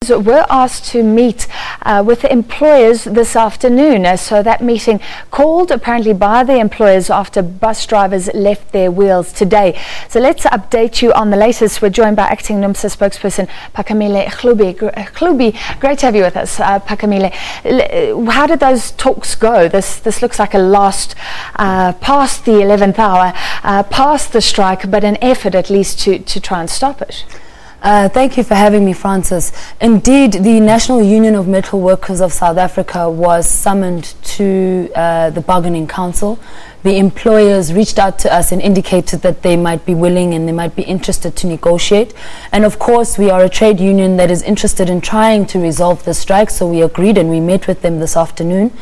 We're asked to meet with the employers this afternoon. So that meeting called apparently by the employers after bus drivers left their wheels today. So let's update you on the latest. We're joined by acting NUMSA spokesperson Phakamile Hlubi. Great to have you with us, Phakamile. How did those talks go? This looks like a last past the 11th hour, past the strike, but an effort at least to try and stop it. Thank you for having me, Francis. Indeed, the National Union of Metal Workers of South Africa was summoned to the bargaining council. The employers reached out to us and indicated that they might be willing and they might be interested to negotiate. And of course, we are a trade union that is interested in trying to resolve the strike, so we agreed and we met with them this afternoon.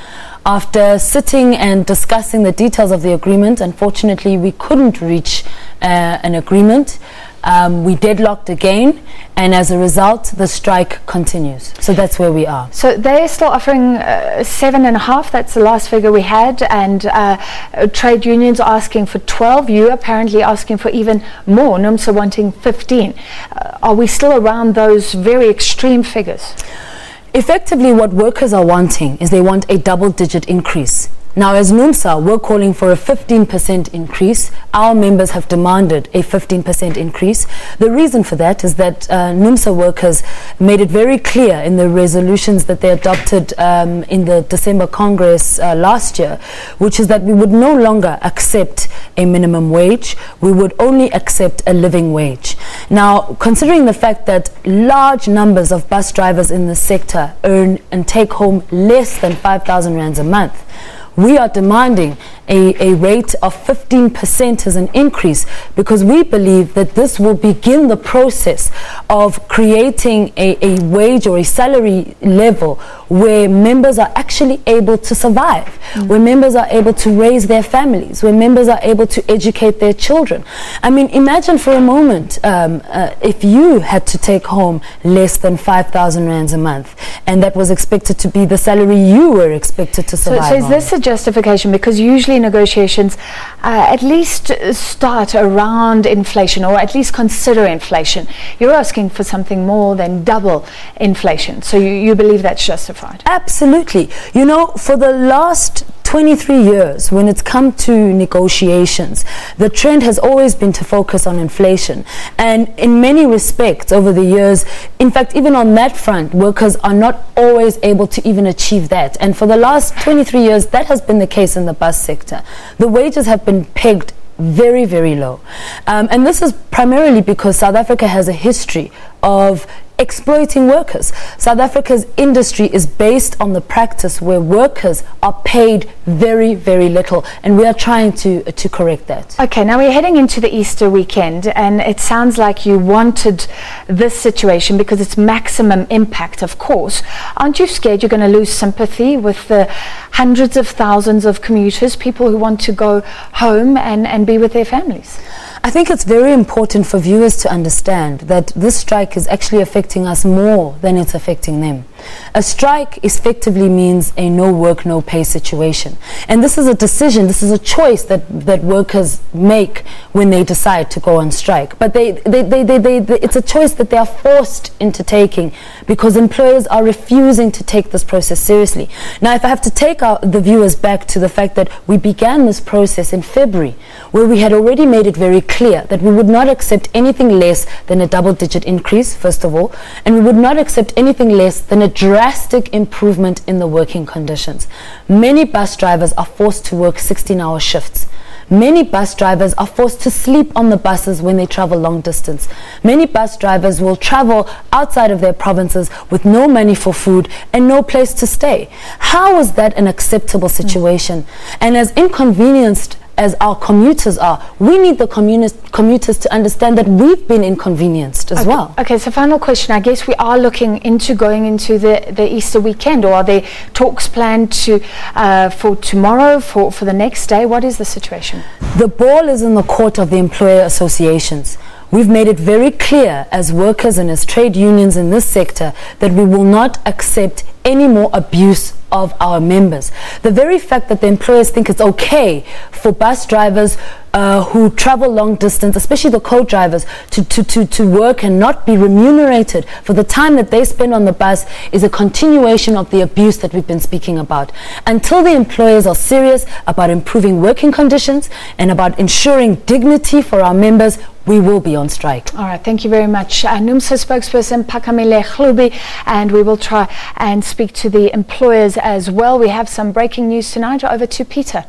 After sitting and discussing the details of the agreement, unfortunately, we couldn't reach an agreement. We deadlocked again, and as a result, the strike continues. So that's where we are. So they're still offering 7.5, that's the last figure we had, and trade unions asking for 12. You apparently asking for even more, NUMSA wanting 15. Are we still around those very extreme figures? Effectively, what workers are wanting is they want a double-digit increase. Now, as NUMSA, we're calling for a 15% increase. Our members have demanded a 15% increase. The reason for that is that NUMSA workers made it very clear in the resolutions that they adopted in the December Congress last year, which is that we would no longer accept a minimum wage. We would only accept a living wage. Now, considering the fact that large numbers of bus drivers in the sector earn and take home less than 5,000 rands a month, we are demanding a rate of 15% as an increase, because we believe that this will begin the process of creating a wage or a salary level where members are actually able to survive, where members are able to raise their families, where members are able to educate their children. I mean, imagine for a moment if you had to take home less than 5,000 rands a month, and that was expected to be the salary you were expected to survive on. So is this a justification? Because usually negotiations at least start around inflation, or at least consider inflation. You're asking for something more than double inflation, so you believe that's justified? Absolutely. You know, for the last 23 years, when it's come to negotiations, the trend has always been to focus on inflation. And in many respects over the years, in fact, even on that front, workers are not always able to even achieve that. And for the last 23 years, that has been the case in the bus sector. The wages have been pegged very, very low. And this is primarily because South Africa has a history of exploiting workers. South Africa's industry is based on the practice where workers are paid very, very little, and we are trying to correct that. Okay, now we're heading into the Easter weekend, and it sounds like you wanted this situation because it's maximum impact, of course. Aren't you scared you're going to lose sympathy with the hundreds of thousands of commuters, people who want to go home and be with their families? I think it's very important for viewers to understand that this strike is actually affecting us more than it's affecting them. A strike effectively means a no work, no pay situation. And this is a decision, this is a choice that workers make when they decide to go on strike. But it's a choice that they are forced into taking because employers are refusing to take this process seriously. Now, if I have to take the viewers back to the fact that we began this process in February, where we had already made it very clear that we would not accept anything less than a double-digit increase, first of all, and we would not accept anything less than a drastic improvement in the working conditions. Many bus drivers are forced to work 16-hour shifts. Many bus drivers are forced to sleep on the buses when they travel long distance. Many bus drivers will travel outside of their provinces with no money for food and no place to stay. How is that an acceptable situation? And as inconvenienced as our commuters are, we need the commuters to understand that we've been inconvenienced as well. Okay, so final question. I guess we are looking into going into the Easter weekend, or are there talks planned for tomorrow, for the next day? What is the situation? The ball is in the court of the employer associations. We've made it very clear as workers and as trade unions in this sector that we will not accept any more abuse of our members. The very fact that the employers think it's okay for bus drivers who travel long distance, especially the co-drivers, to work and not be remunerated for the time that they spend on the bus is a continuation of the abuse that we've been speaking about. Until the employers are serious about improving working conditions and about ensuring dignity for our members, we will be on strike. All right, thank you very much. NUMSA spokesperson Phakamile Hlubi, and we will try and speak to the employers as well. We have some breaking news tonight. Over to Peter.